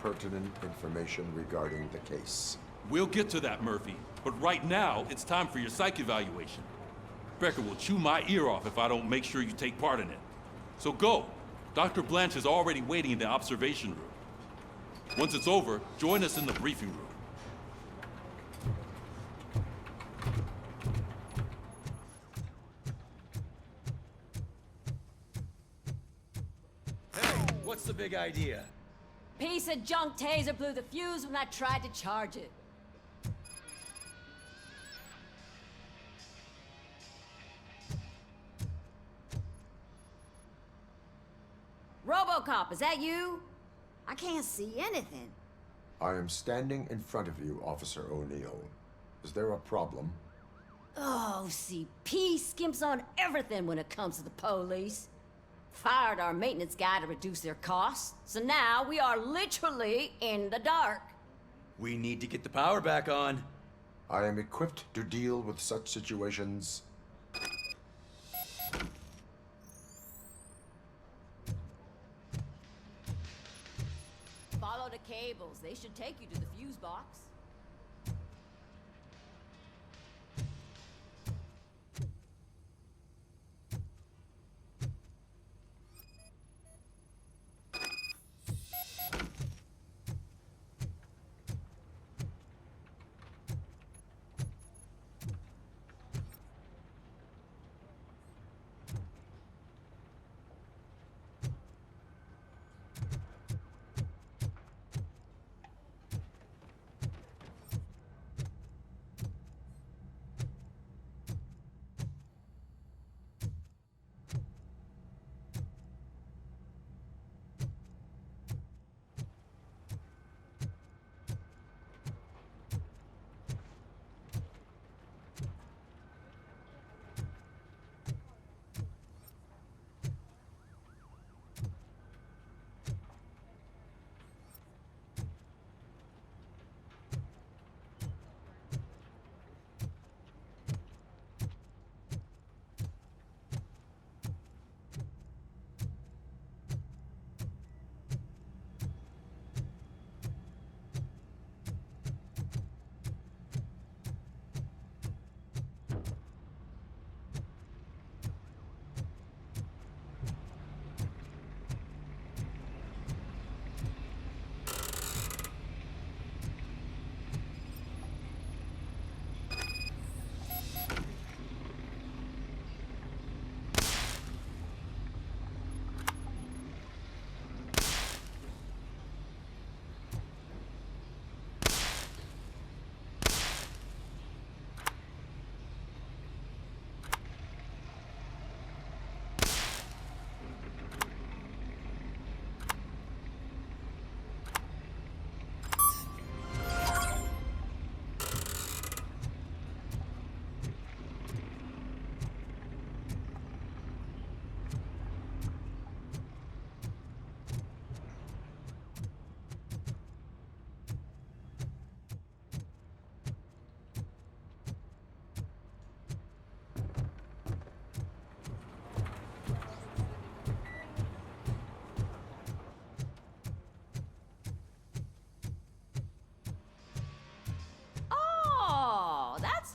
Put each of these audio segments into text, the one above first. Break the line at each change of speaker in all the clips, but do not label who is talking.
pertinent information regarding the case.
We'll get to that, Murphy. But right now, it's time for your psych evaluation. Becker will chew my ear off if I don't make sure you take part in it. So go. Dr. Blanche is already waiting in the observation room. Once it's over, join us in the briefing room.
What's the big idea?
Piece of junk taser blew the fuse when I tried to charge it. Robocop, is that you? I can't see anything.
I am standing in front of you, Officer O'Neill. Is there a problem?
Oh, CP skimps on everything when it comes to the police. Fired our maintenance guy to reduce their costs, so now we are literally in the dark.
We need to get the power back on.
I am equipped to deal with such situations.
Follow the cables. They should take you to the fuse box.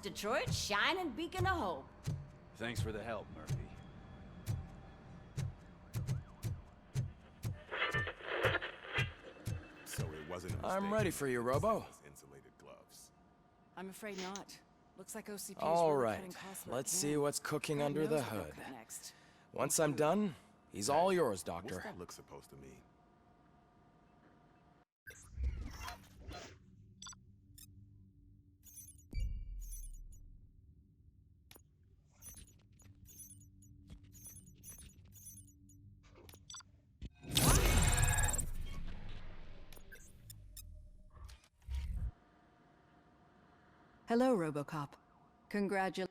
Detroit's shining beacon of hope.
Thanks for the help, Murphy.
So it wasn't a
I'm
mistake.
ready for you, Robo.
Insulated gloves.
I'm afraid not. Looks like OCP's
All
really
right,
cutting costs where it
let's
can.
see what's cooking
God
under
knows
the
what they'll
hood.
cut next.
Once I'm done, he's all yours,
What's
Doctor.
that look supposed to mean?
Hello, Robocop. Congratulations.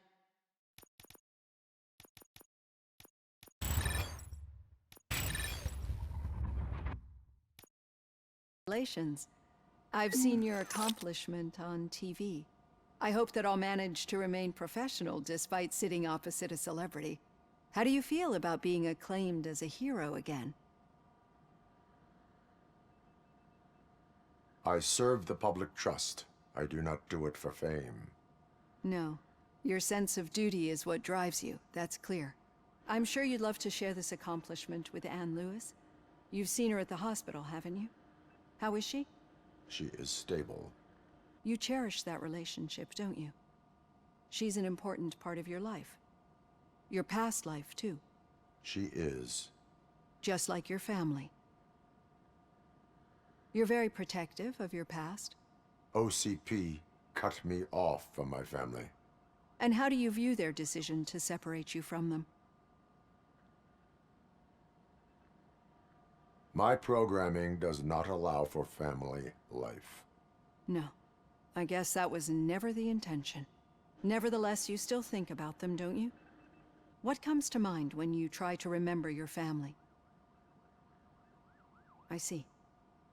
I've seen your accomplishment on TV. I hope that I'll manage to remain professional despite sitting opposite a celebrity. How do you feel about being acclaimed as a hero again?
I serve the public trust. I do not do it for fame.
No. Your sense of duty is what drives you, that's clear. I'm sure you'd love to share this accomplishment with Anne Lewis. You've seen her at the hospital, haven't you? How is she?
She is stable.
You cherish that relationship, don't you? She's an important part of your life. Your past life, too.
She is.
Just like your family. You're very protective of your past.
OCP cut me off from my family.
And how do you view their decision to separate you from them?
My programming does not allow for family life.
No. I guess that was never the intention. Nevertheless, you still think about them, don't you? What comes to mind when you try to remember your family? I see.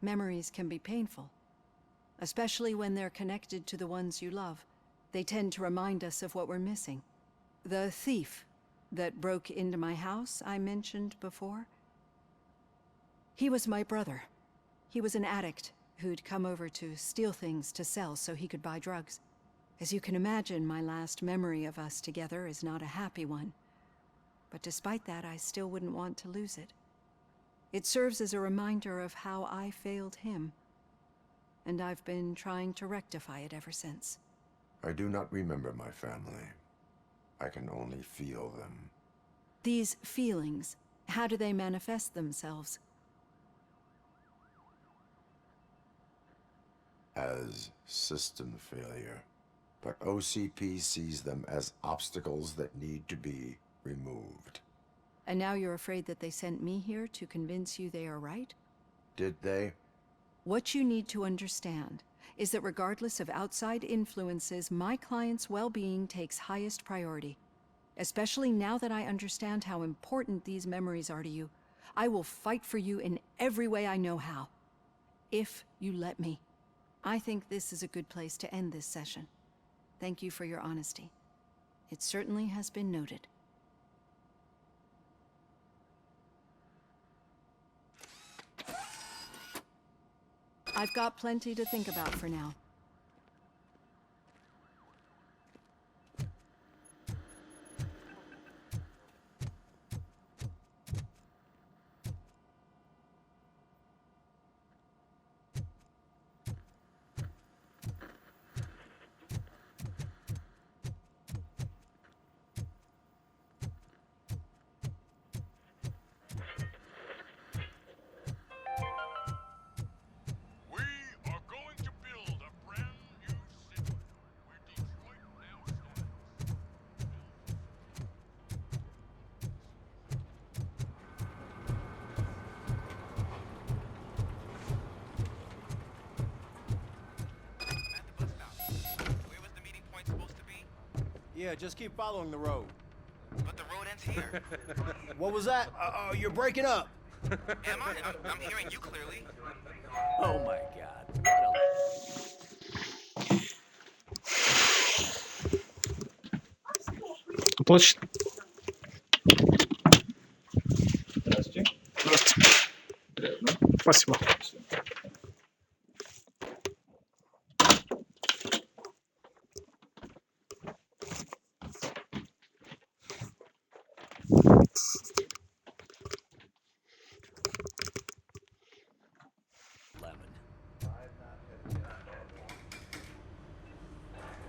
Memories can be painful. Especially when they're connected to the ones you love. They tend to remind us of what we're missing. The thief that broke into my house I mentioned before? He was my brother. He was an addict who'd come over to steal things to sell so he could buy drugs. As you can imagine, my last memory of us together is not a happy one. But despite that, I still wouldn't want to lose it. It serves as a reminder of how I failed him. And I've been trying to rectify it ever since.
I do not remember my family. I can only feel them.
These feelings, how do they manifest themselves?
As system failure. But OCP sees them as obstacles that need to be removed.
And now you're afraid that they sent me here to convince you they are right?
Did they?
What you need to understand is that regardless of outside influences, my client's well-being takes highest priority. Especially now that I understand how important these memories are to you, I will fight for you in every way I know how. If you let me. I think this is a good place to end this session. Thank you for your honesty. It certainly has been noted. I've got plenty to think about for now.
Yeah, just keep following the road.
But the road ends here.
What was that? You're breaking up.
Am I? I'm hearing you clearly.
Oh my God. What
Точно. Здравствуйте. Здравствуйте. Спасибо.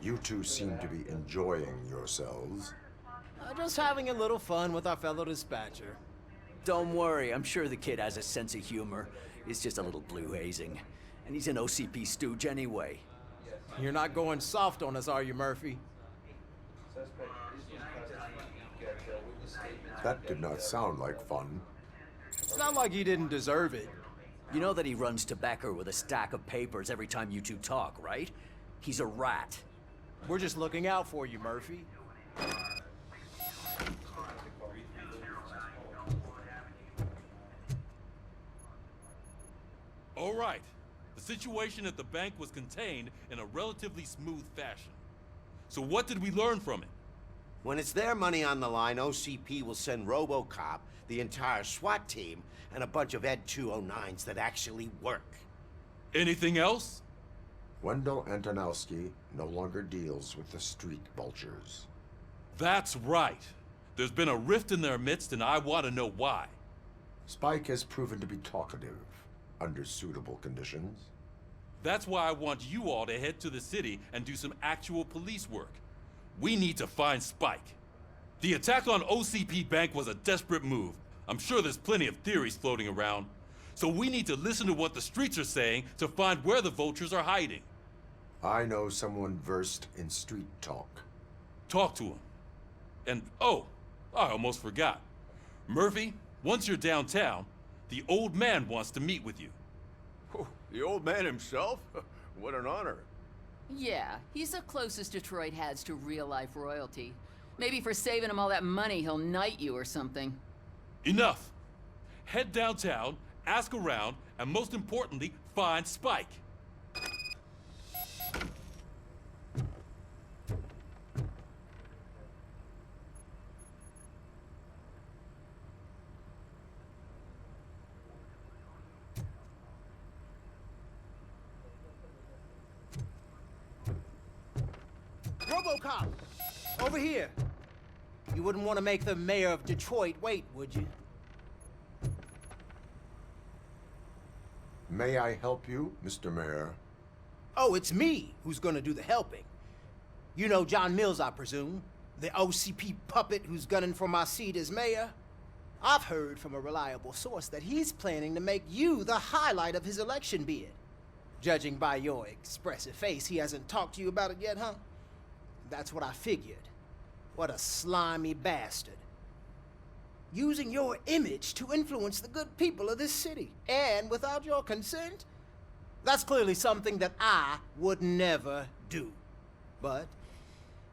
You two seem to be enjoying yourselves.
Just having a little fun with our fellow dispatcher.
Don't worry, I'm sure the kid has a sense of humor. It's just a little blue hazing. And he's an OCP stooge anyway.
You're not going soft on us, are you, Murphy?
That did not sound like fun.
It's not like he didn't deserve it.
You know that he runs tobacco with a stack of papers every time you two talk, right? He's a rat.
We're just looking out for you, Murphy.
All right. The situation at the bank was contained in a relatively smooth fashion. So what did we learn from it?
When it's their money on the line, OCP will send Robocop, the entire SWAT team, and a bunch of Ed 209s that actually work.
Anything else?
Wendell Antonowski no longer deals with the street vultures.
That's right. There's been a rift in their midst, and I want to know why.
Spike has proven to be talkative under suitable conditions.
That's why I want you all to head to the city and do some actual police work. We need to find Spike. The attack on OCP Bank was a desperate move. I'm sure there's plenty of theories floating around. So we need to listen to what the streets are saying to find where the vultures are hiding.
I know someone versed in street talk.
Talk to him. And, oh, I almost forgot. Murphy, once you're downtown, the old man wants to meet with you.
Oh, the old man himself? What an honor.
Yeah, he's the closest Detroit has to real-life royalty. Maybe for saving him all that money, he'll knight you or something.
Enough. Head downtown, ask around, and most importantly, find Spike.
Robocop! Over here! You wouldn't want to make the mayor of Detroit wait, would you?
May I help you, Mr. Mayor?
Oh, it's me who's gonna do the helping. You know John Mills, I presume? The OCP puppet who's gunning for my seat as mayor? I've heard from a reliable source that he's planning to make you the highlight of his election bid. Judging by your expressive face, he hasn't talked to you about it yet, huh? That's what I figured. What a slimy bastard. Using your image to influence the good people of this city, and without your consent? That's clearly something that I would never do. But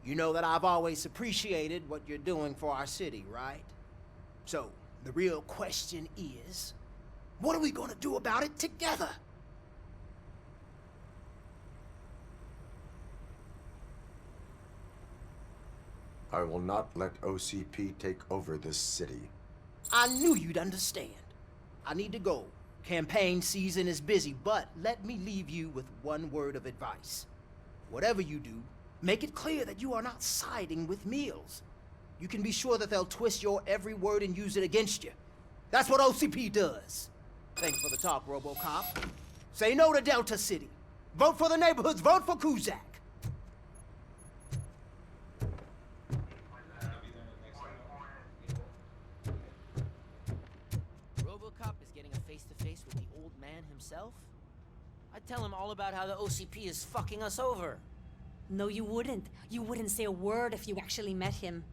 you know that I've always appreciated what you're doing for our city, right? So, the real question is, what are we gonna do about it together?
I will not let OCP take over this city.
I knew you'd understand. I need to go. Campaign season is busy, but let me leave you with one word of advice. Whatever you do, make it clear that you are not siding with Mills. You can be sure that they'll twist your every word and use it against you. That's what OCP does. Thanks for the talk, Robocop. Say no to Delta City. Vote for the neighborhoods. Vote for Kuzak.
Robocop is getting a face-to-face with the old man himself? I'd tell him all about how the OCP is fucking us over.
No, you wouldn't. You wouldn't say a word if you actually met him.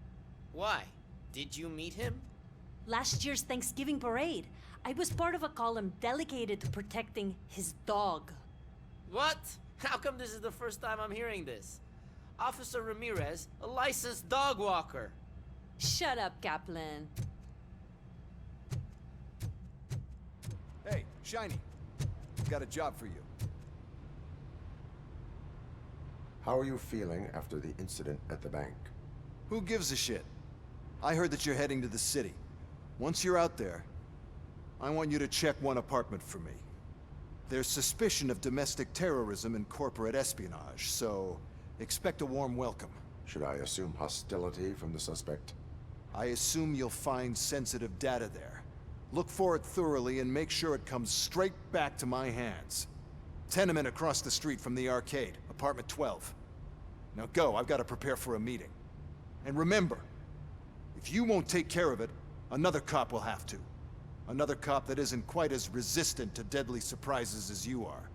Why? Did you meet him?
Last year's Thanksgiving parade, I was part of a column dedicated to protecting his dog.
What? How come this is the first time I'm hearing this? Officer Ramirez, a licensed dog walker.
Shut up, Kaplan.
Hey, Shiny. Got a job for you.
How are you feeling after the incident at the bank?
Who gives a shit? I heard that you're heading to the city. Once you're out there, I want you to check one apartment for me. There's suspicion of domestic terrorism and corporate espionage, so expect a warm welcome.
Should I assume hostility from the suspect?
I assume you'll find sensitive data there. Look for it thoroughly and make sure it comes straight back to my hands. Tenement across the street from the arcade, apartment 12. Now go, I've got to prepare for a meeting. And remember, if you won't take care of it, another cop will have to. Another cop that isn't quite as resistant to deadly surprises as you are.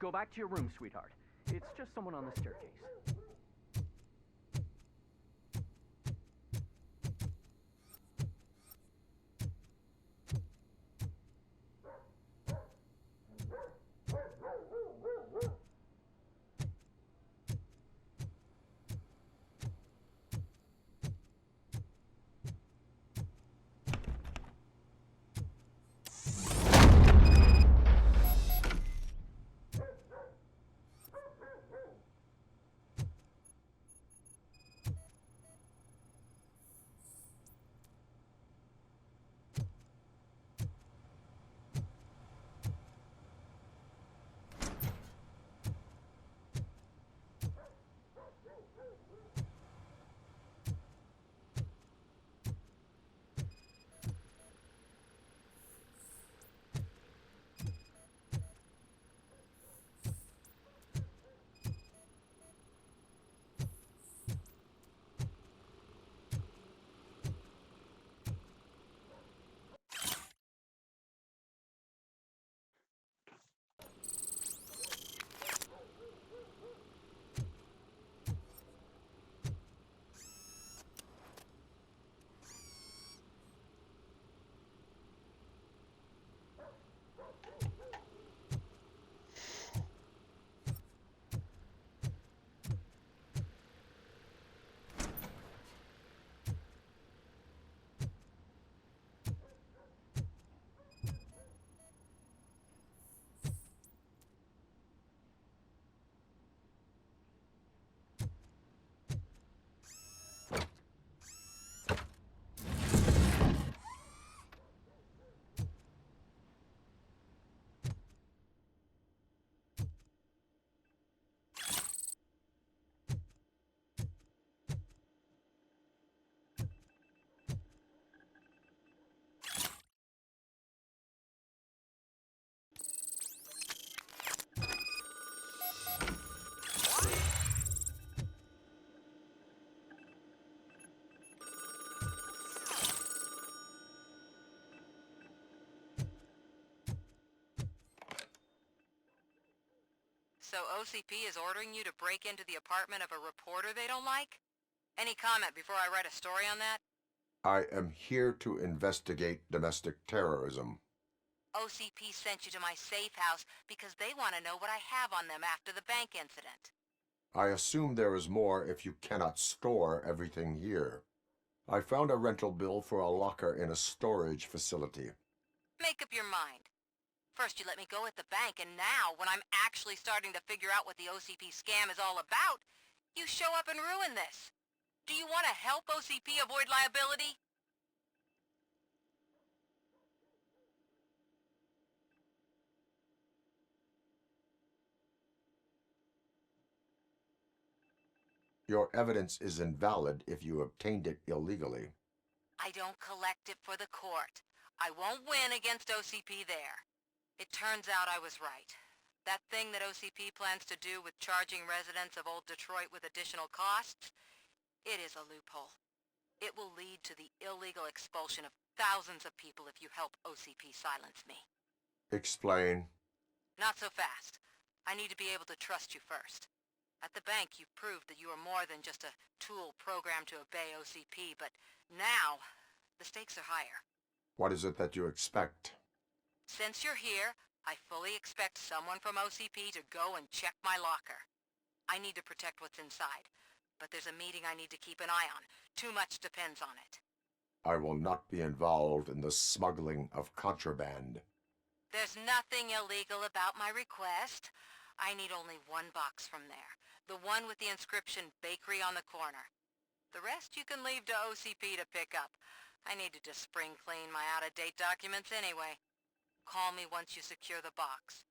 Go back to your room, sweetheart. It's just someone on the staircase.
So OCP is ordering you to break into the apartment of a reporter they don't like? Any comment before I write a story on that?
I am here to investigate domestic terrorism.
OCP sent you to my safe house because they want to know what I have on them after the bank incident.
I assume there is more if you cannot store everything here. I found a rental bill for a locker in a storage facility.
Make up your mind. First you let me go at the bank, and now, when I'm actually starting to figure out what the OCP scam is all about, you show up and ruin this. Do you want to help OCP avoid liability?
Your evidence is invalid if you obtained it illegally.
I don't collect it for the court. I won't win against OCP there. It turns out I was right. That thing that OCP plans to do with charging residents of Old Detroit with additional costs, it is a loophole. It will lead to the illegal expulsion of thousands of people if you help OCP silence me.
Explain.
Not so fast. I need to be able to trust you first. At the bank, you've proved that you are more than just a tool programmed to obey OCP, but now, the stakes are higher.
What is it that you expect?
Since you're here, I fully expect someone from OCP to go and check my locker. I need to protect what's inside, but there's a meeting I need to keep an eye on. Too much depends on it.
I will not be involved in the smuggling of contraband.
There's nothing illegal about my request. I need only one box from there. The one with the inscription Bakery on the corner. The rest you can leave to OCP to pick up. I needed to spring clean my out-of-date documents anyway. Call me once you secure the box.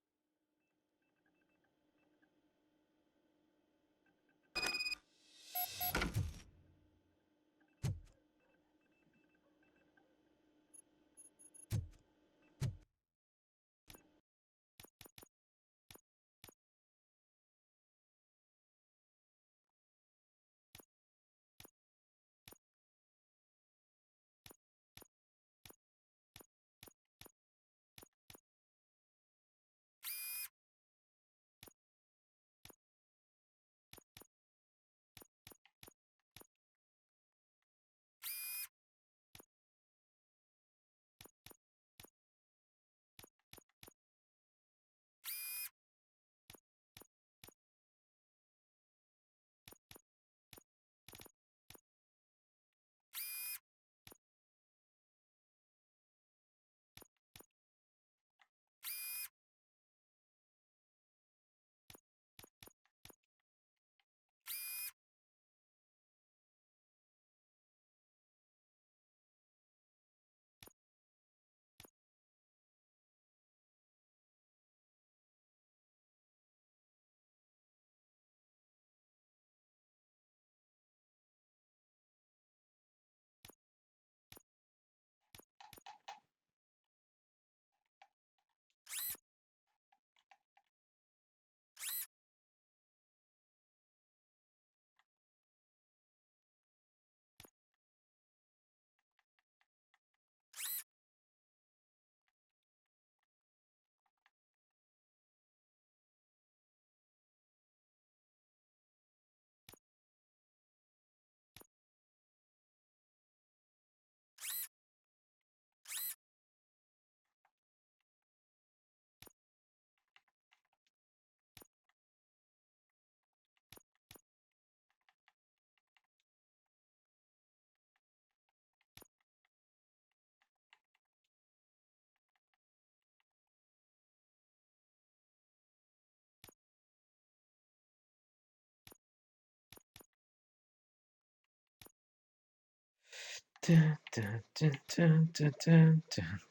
Dun, dun, dun, dun, dun, dun,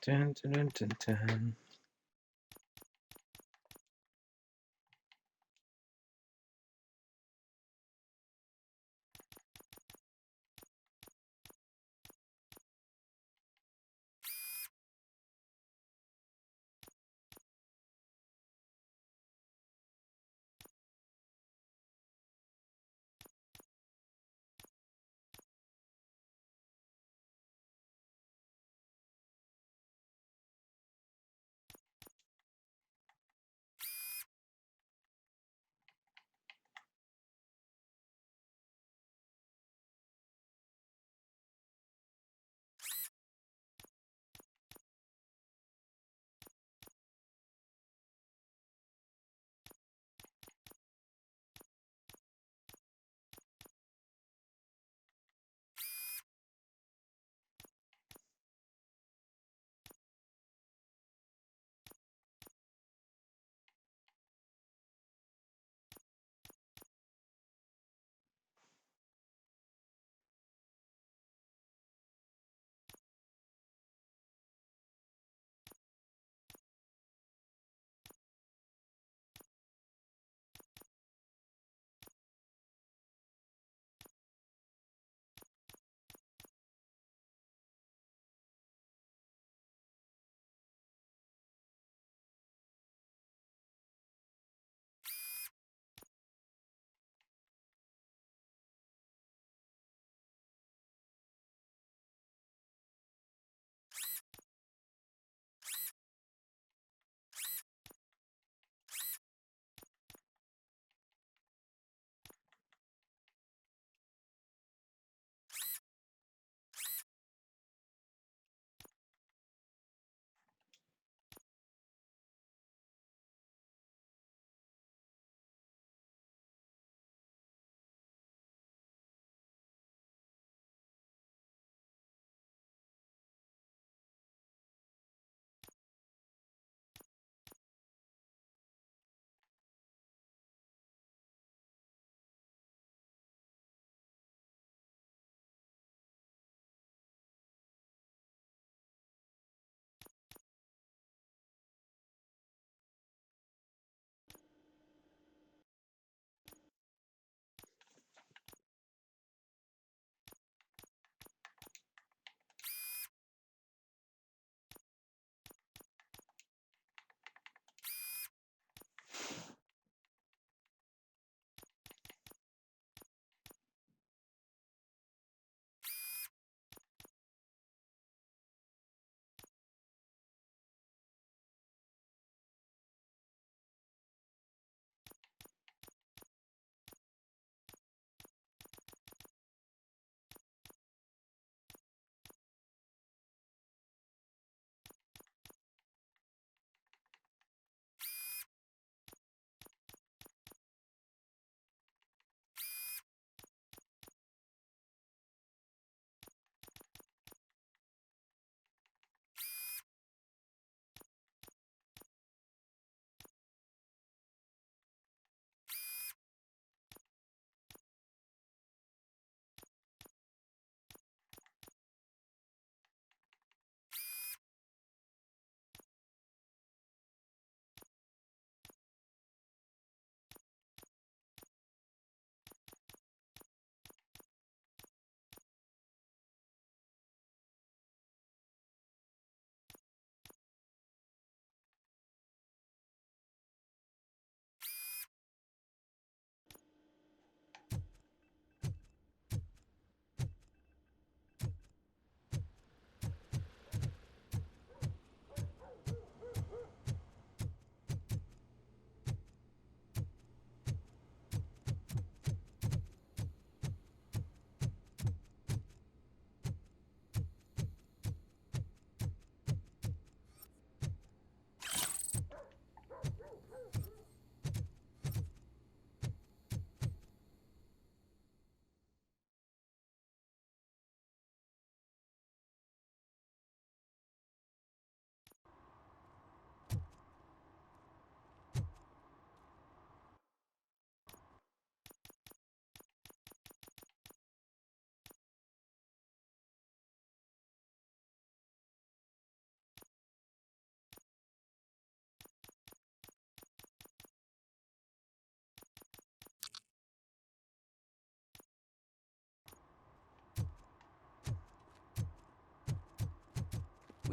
dun, dun, dun, dun.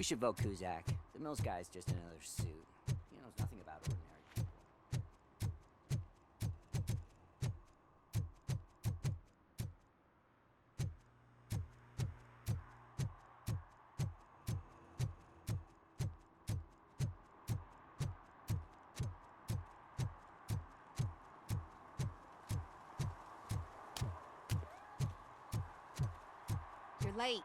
We should vote Kuzak. The Mills guy's just another suit. He knows nothing about ordinary people.
You're late.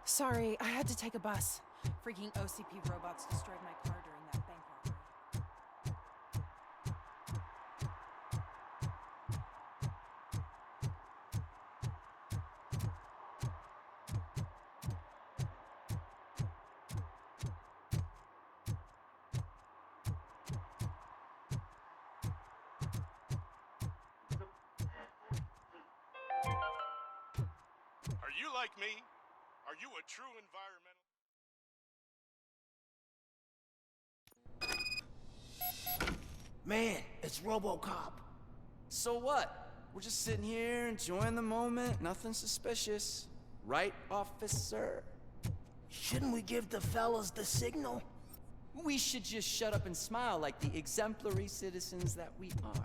Sorry, I had to take a bus. Freaking OCP robots destroyed my car during that bank robbery.
Are you like me? Are you a true environmental?
Man, it's Robocop.
So what? We're just sitting here enjoying the moment. Nothing suspicious. Right, officer?
Shouldn't we give the fellas the signal?
We should just shut up and smile like the exemplary citizens that we are.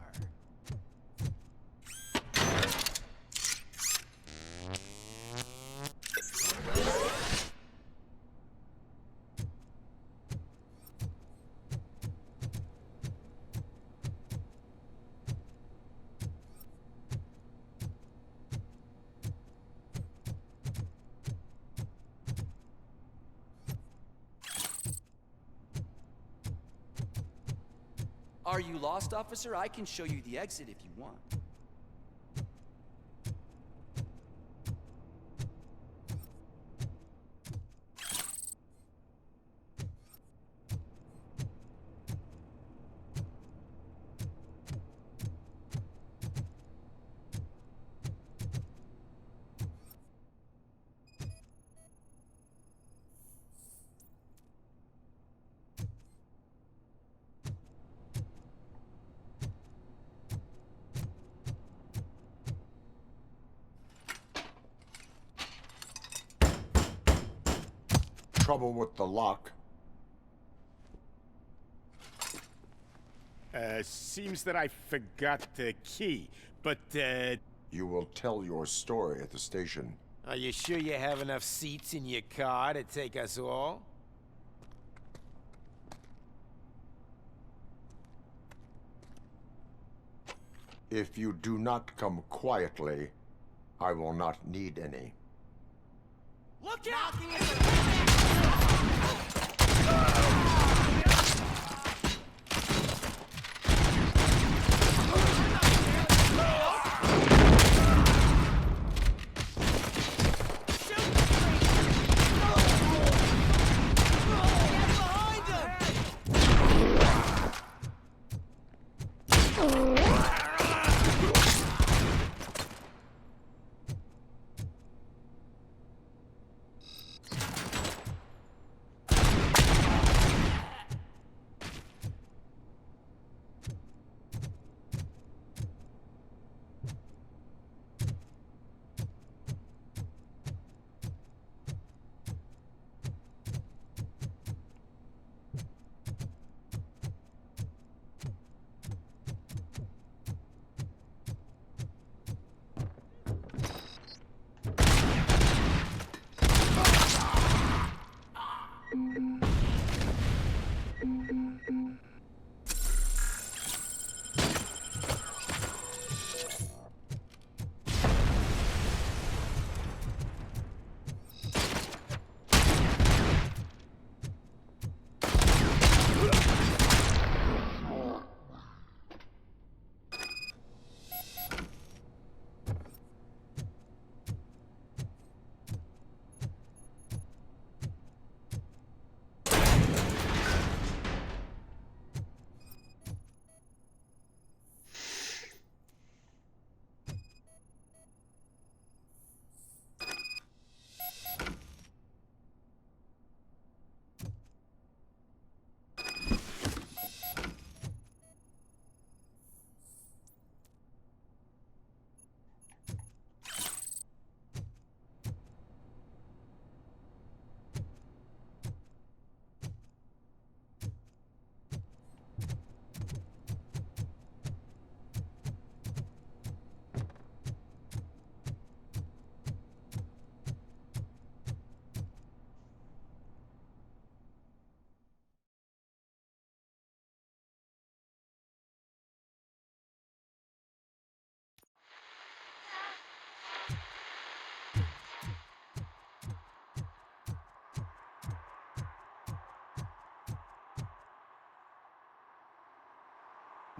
Are you lost, officer? I can show you the exit if you want.
Trouble with the lock.
Seems that I forgot the key, but,
You will tell your story at the station.
Are you sure you have enough seats in your car to take us all?
If you do not come quietly, I will not need any.
Look out!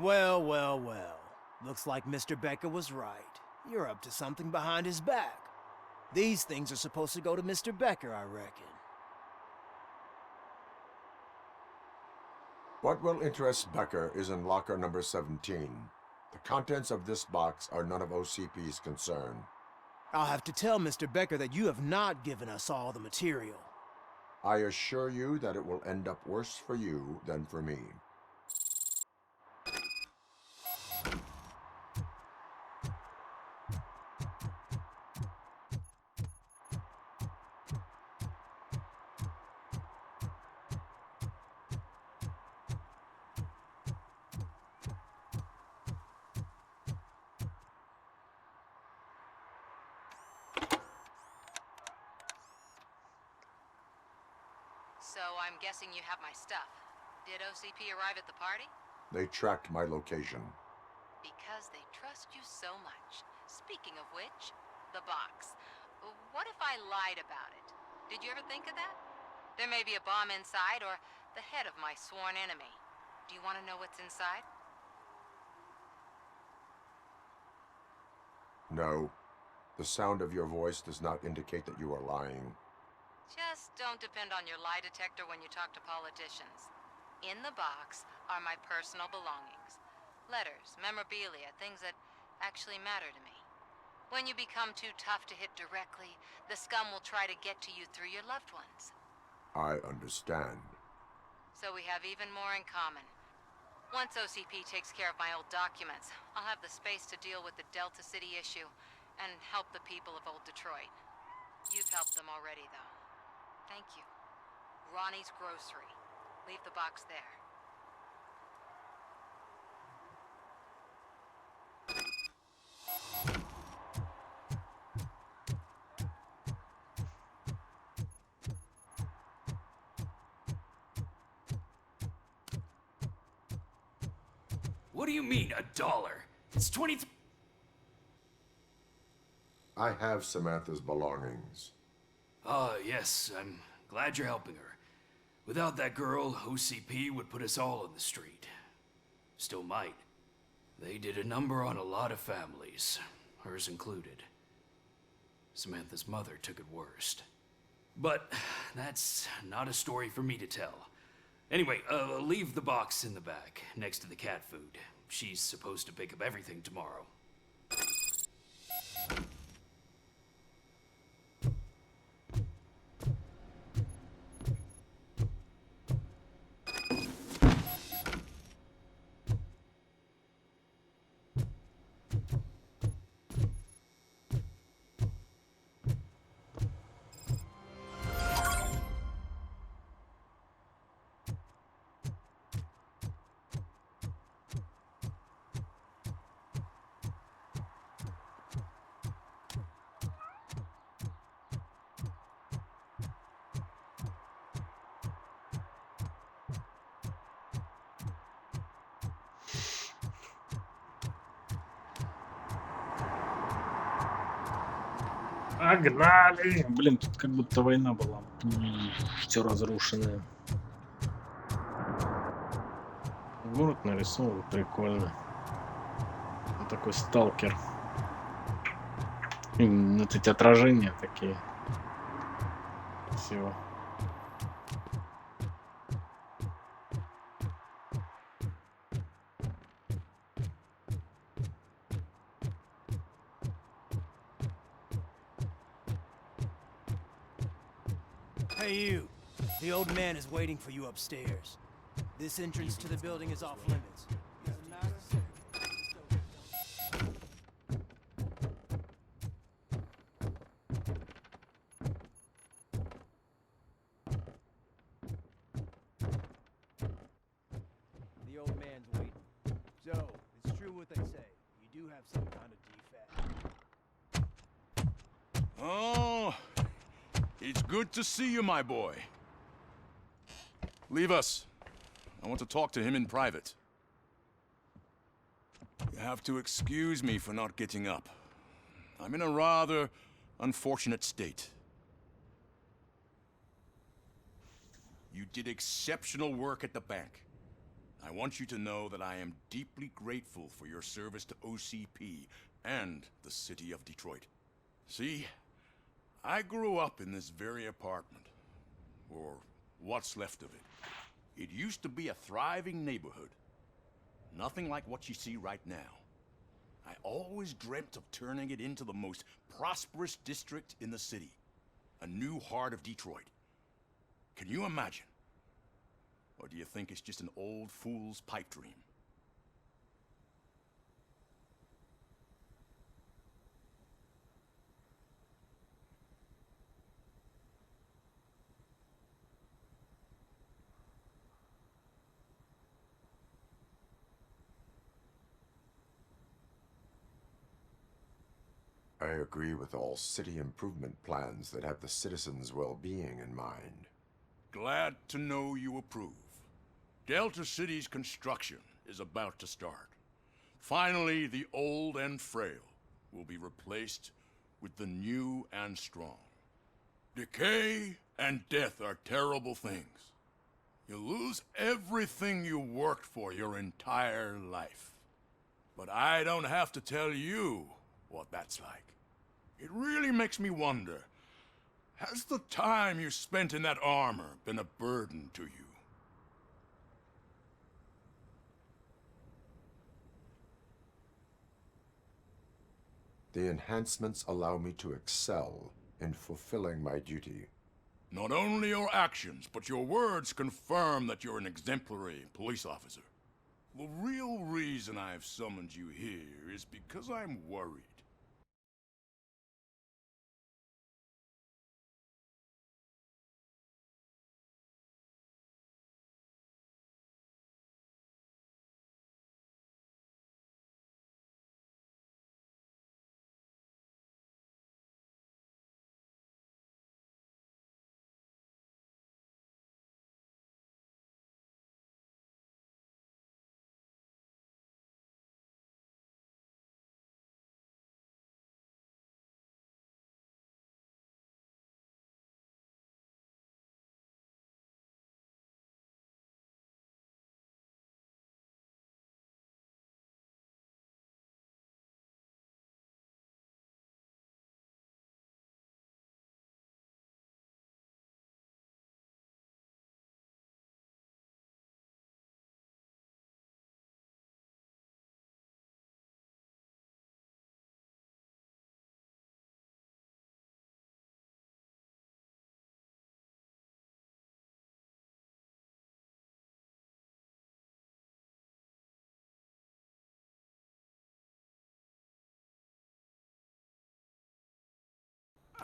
Well, well, well. Looks like Mr. Becker was right. You're up to something behind his back. These things are supposed to go to Mr. Becker, I reckon.
What will interest Becker is in locker number 17. The contents of this box are none of OCP's concern.
I'll have to tell Mr. Becker that you have not given us all the material.
I assure you that it will end up worse for you than for me.
So I'm guessing you have my stuff. Did OCP arrive at the party?
They tracked my location.
Because they trust you so much. Speaking of which, the box. What if I lied about it? Did you ever think of that? There may be a bomb inside or the head of my sworn enemy. Do you want to know what's inside?
No. The sound of your voice does not indicate that you are lying.
Just don't depend on your lie detector when you talk to politicians. In the box are my personal belongings. Letters, memorabilia, things that actually matter to me. When you become too tough to hit directly, the scum will try to get to you through your loved ones.
I understand.
So we have even more in common. Once OCP takes care of my old documents, I'll have the space to deal with the Delta City issue and help the people of Old Detroit. You've helped them already, though. Thank you. Ronnie's Grocery. Leave the box there.
What do you mean, $1? It's 23.
I have Samantha's belongings.
Ah, yes, I'm glad you're helping her. Without that girl, OCP would put us all on the street. Still might. They did a number on a lot of families, hers included. Samantha's mother took it worst. But that's not a story for me to tell. Anyway, leave the box in the back, next to the cat food. She's supposed to pick up everything tomorrow.
Погнали! Блин, тут как будто война была. Все разрушенное. Город нарисован прикольно. Вот такой сталкер. И вот эти отражения такие. Красиво.
Hey you, the old man is waiting for you upstairs. This entrance to the building is off limits. Doesn't matter? The old man's waiting. So, it's true what they say. You do have some kind of defect.
Oh, it's good to see you, my boy. Leave us. I want to talk to him in private. You have to excuse me for not getting up. I'm in a rather unfortunate state. You did exceptional work at the bank. I want you to know that I am deeply grateful for your service to OCP and the city of Detroit. See, I grew up in this very apartment, or what's left of it. It used to be a thriving neighborhood. Nothing like what you see right now. I always dreamt of turning it into the most prosperous district in the city. A new heart of Detroit. Can you imagine? Or do you think it's just an old fool's pipe dream?
I agree with all city improvement plans that have the citizens' well-being in mind.
Glad to know you approve. Delta City's construction is about to start. Finally, the old and frail will be replaced with the new and strong. Decay and death are terrible things. You lose everything you worked for your entire life. But I don't have to tell you what that's like. It really makes me wonder, has the time you spent in that armor been a burden to you?
The enhancements allow me to excel in fulfilling my duty.
Not only your actions, but your words confirm that you're an exemplary police officer. The real reason I've summoned you here is because I'm worried.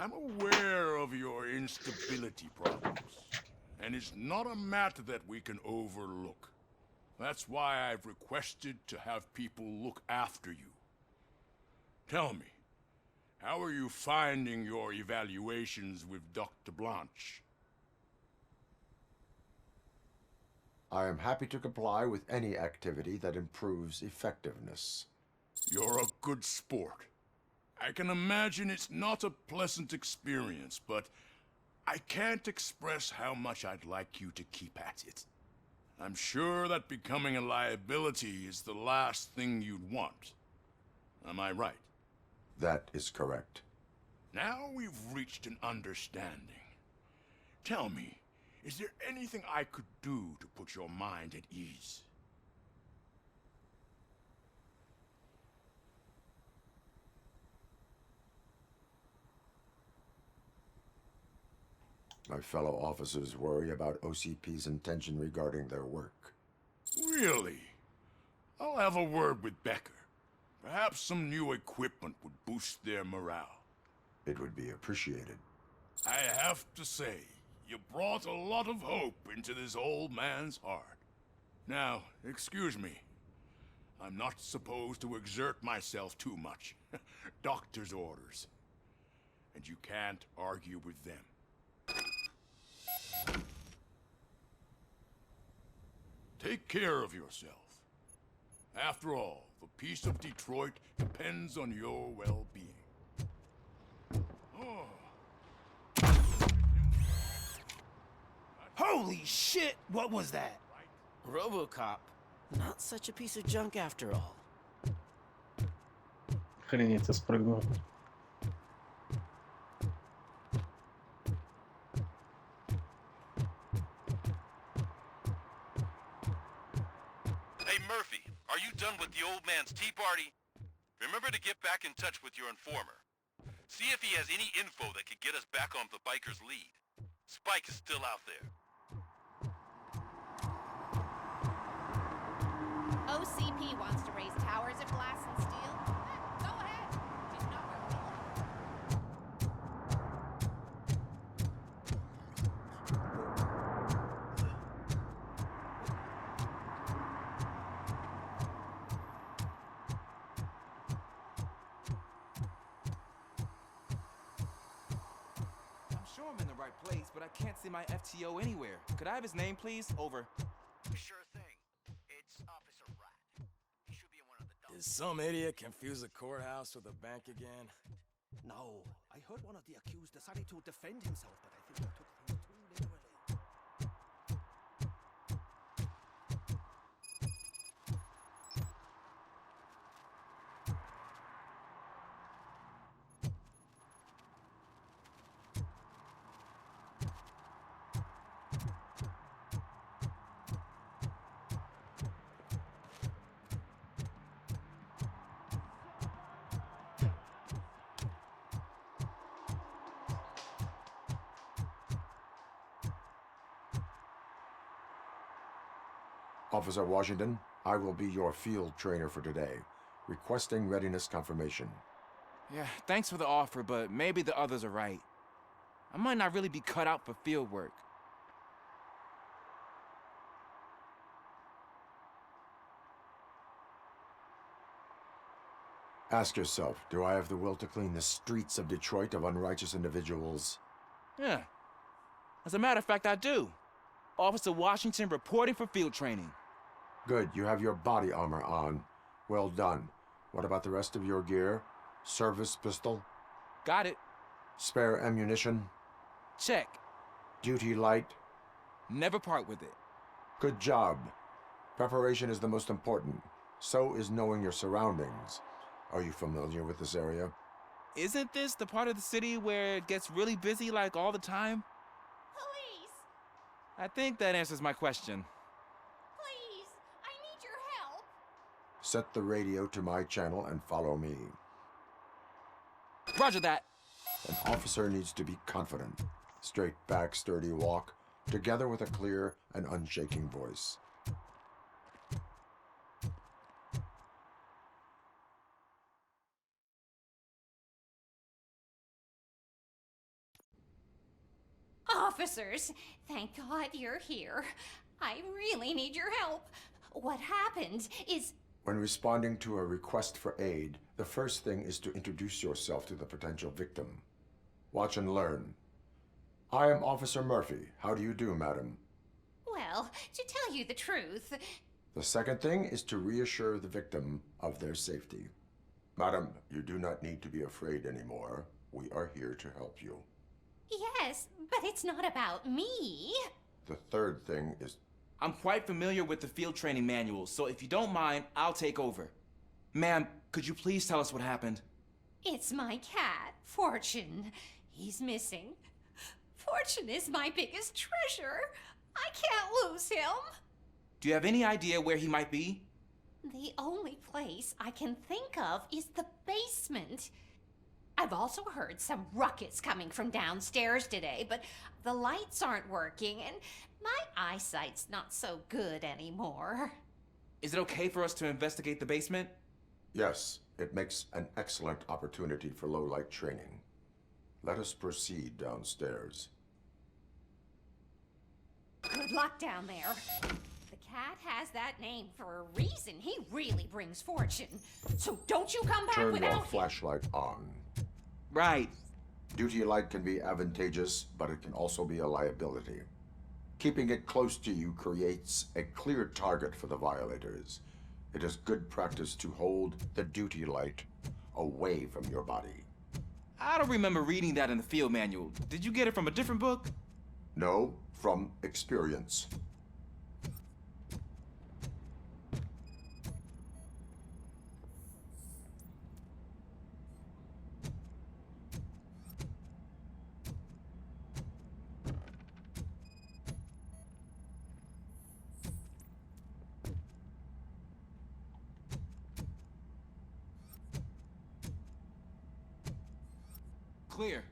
I'm aware of your instability problems, and it's not a matter that we can overlook. That's why I've requested to have people look after you. Tell me, how are you finding your evaluations with Dr. Blanche?
I am happy to comply with any activity that improves effectiveness.
You're a good sport. I can imagine it's not a pleasant experience, but I can't express how much I'd like you to keep at it. I'm sure that becoming a liability is the last thing you'd want. Am I right?
That is correct.
Now we've reached an understanding. Tell me, is there anything I could do to put your mind at ease?
My fellow officers worry about OCP's intention regarding their work.
Really? I'll have a word with Becker. Perhaps some new equipment would boost their morale.
It would be appreciated.
I have to say, you brought a lot of hope into this old man's heart. Now, excuse me. I'm not supposed to exert myself too much. Doctor's orders. And you can't argue with them. Take care of yourself. After all, the peace of Detroit depends on your well-being. Oh.
Holy shit! What was that?
Robocop. Not such a piece of junk after all.
Охренеть, я спрыгнул.
Hey, Murphy, are you done with the old man's tea party? Remember to get back in touch with your informer. See if he has any info that could get us back on the biker's lead. Spike is still out there.
OCP wants to raise towers of glass and steel. Go ahead. Just know we're willing.
I'm sure I'm in the right place, but I can't see my FTO anywhere. Could I have his name, please? Over.
Sure thing. It's Officer Rat. He should be in one of the
Did some idiot confuse the courthouse with a bank again?
No, I heard one of the accused decided to defend himself, but I think he took things too literally.
Officer Washington, I will be your field trainer for today. Requesting readiness confirmation.
Yeah, thanks for the offer, but maybe the others are right. I might not really be cut out for field work.
Ask yourself, do I have the will to clean the streets of Detroit of unrighteous individuals?
Yeah. As a matter of fact, I do. Officer Washington reporting for field training.
Good, you have your body armor on. Well done. What about the rest of your gear? Service pistol?
Got it.
Spare ammunition?
Check.
Duty light?
Never part with it.
Good job. Preparation is the most important. So is knowing your surroundings. Are you familiar with this area?
Isn't this the part of the city where it gets really busy like all the time?
Police!
I think that answers my question.
Please! I need your help!
Set the radio to my channel and follow me.
Roger that.
An officer needs to be confident. Straight back, sturdy walk, together with a clear and unshaking voice.
Officers, thank God you're here. I really need your help. What happened is...
When responding to a request for aid, the first thing is to introduce yourself to the potential victim. Watch and learn. I am Officer Murphy. How do you do, madam?
Well, to tell you the truth...
The second thing is to reassure the victim of their safety. Madam, you do not need to be afraid anymore. We are here to help you.
Yes, but it's not about me.
The third thing is...
I'm quite familiar with the field training manuals, so if you don't mind, I'll take over. Ma'am, could you please tell us what happened?
It's my cat, Fortune. He's missing. Fortune is my biggest treasure. I can't lose him.
Do you have any idea where he might be?
The only place I can think of is the basement. I've also heard some ruckus coming from downstairs today, but the lights aren't working and my eyesight's not so good anymore.
Is it okay for us to investigate the basement?
Yes, it makes an excellent opportunity for low-light training. Let us proceed downstairs.
Good luck down there. The cat has that name for a reason. He really brings fortune. So don't you come back
Turn
without
your
him.
flashlight on.
Right.
Duty light can be advantageous, but it can also be a liability. Keeping it close to you creates a clear target for the violators. It is good practice to hold the duty light away from your body.
I don't remember reading that in the field manual. Did you get it from a different book?
No, from experience.
Clear.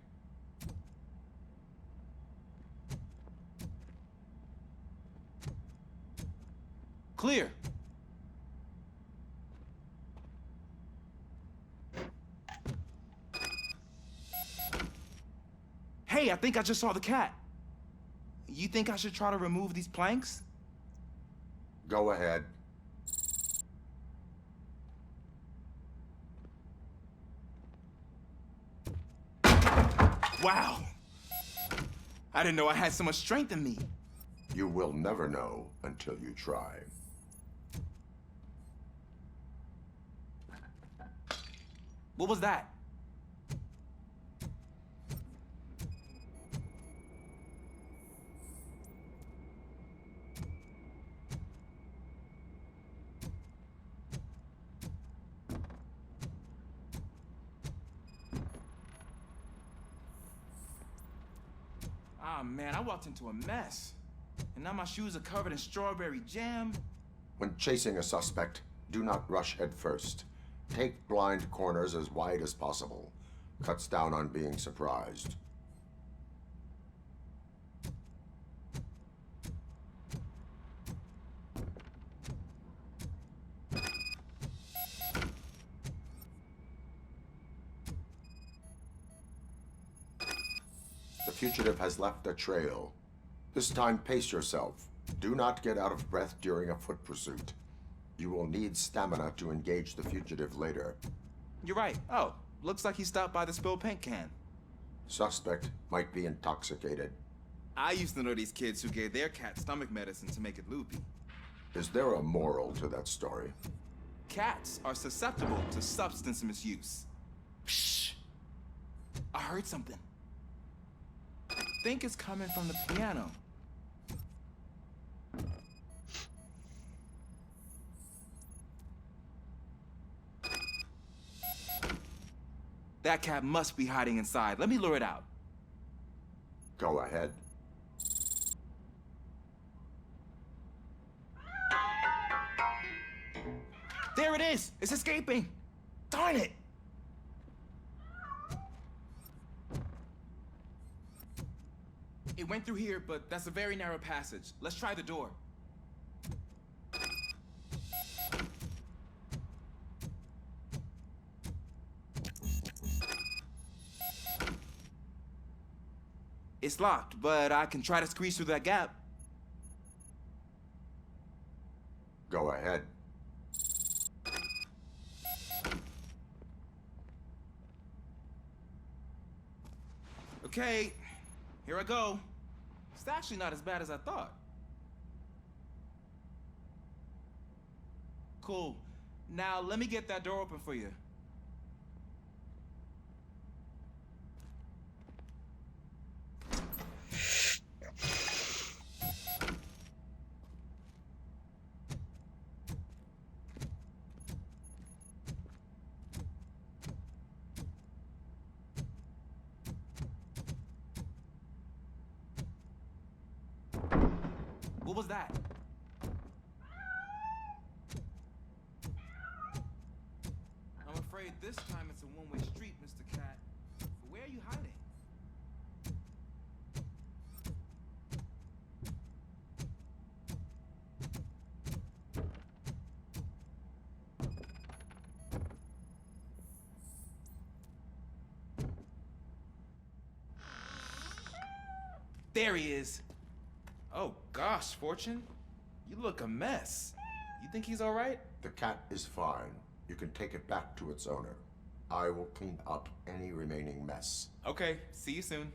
Clear. Hey, I think I just saw the cat. You think I should try to remove these planks?
Go ahead.
Wow. I didn't know I had so much strength in me.
You will never know until you try.
What was that? Ah, man, I walked into a mess. And now my shoes are covered in strawberry jam.
When chasing a suspect, do not rush head first. Take blind corners as wide as possible. Cuts down on being surprised. The fugitive has left a trail. This time, pace yourself. Do not get out of breath during a foot pursuit. You will need stamina to engage the fugitive later.
You're right. Oh, looks like he stopped by the spilled paint can.
Suspect might be intoxicated.
I used to know these kids who gave their cat stomach medicine to make it loopy.
Is there a moral to that story?
Cats are susceptible to substance misuse. Psh! I heard something. I think it's coming from the piano. That cat must be hiding inside. Let me lure it out.
Go ahead.
There it is! It's escaping! Darn it! It went through here, but that's a very narrow passage. Let's try the door. It's locked, but I can try to squeeze through that gap.
Go ahead.
Okay, here I go. It's actually not as bad as I thought. Cool. Now let me get that door open for you. What was that? I'm afraid this time it's a one-way street, Mr. Cat. But where are you hiding? There he is. Oh gosh, Fortune. You look a mess. You think he's all right?
The cat is fine. You can take it back to its owner. I will clean up any remaining mess.
Okay, see you soon.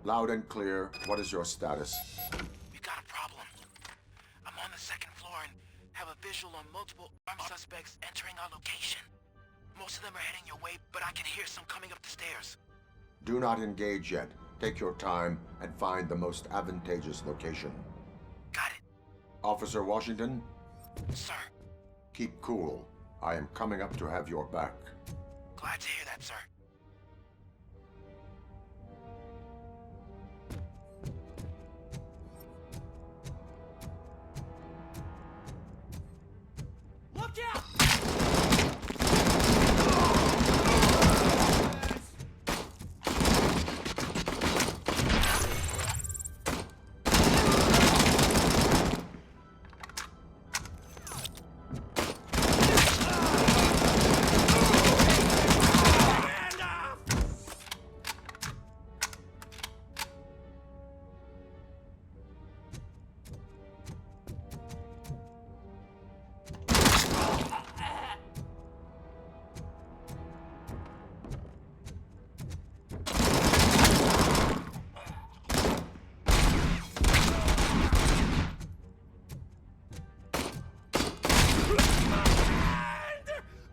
Loud and clear. What is your status?
We got a problem. I'm on the second floor and have a visual on multiple armed suspects entering our location. Most of them are heading your way, but I can hear some coming up the stairs.
Do not engage yet. Take your time and find the most advantageous location.
Got it.
Officer Washington?
Sir.
Keep cool. I am coming up to have your back.
Glad to hear that, sir.
Look out!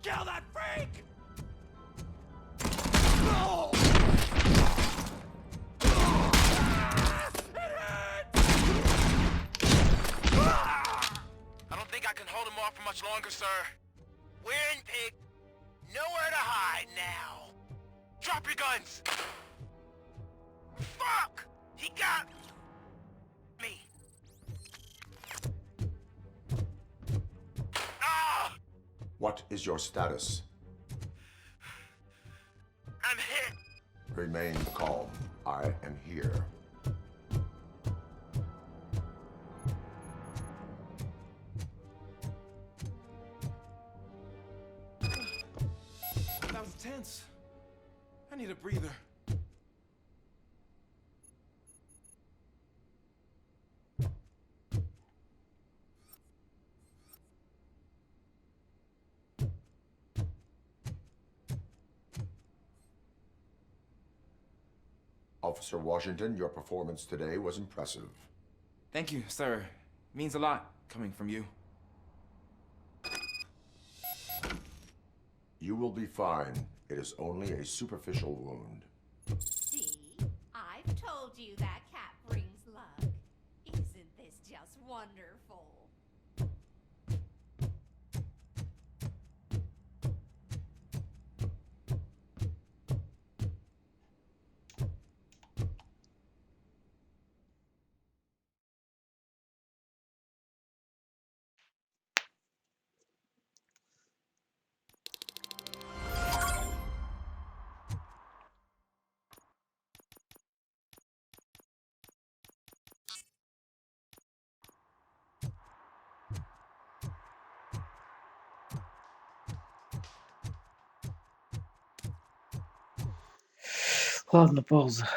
Kill that freak! No!
I don't think I can hold him off for much longer, sir. We're in, pig. Nowhere to hide now. Drop your guns! Fuck! He got me. Ah!
What is your status?
I'm hit.
Remain calm. I am here.
That was tense. I need a breather.
Officer Washington, your performance today was impressive.
Thank you, sir. Means a lot coming from you.
You will be fine. It is only a superficial wound.
See? I've told you that cat brings luck. Isn't this just wonderful?
Ладно, пауза.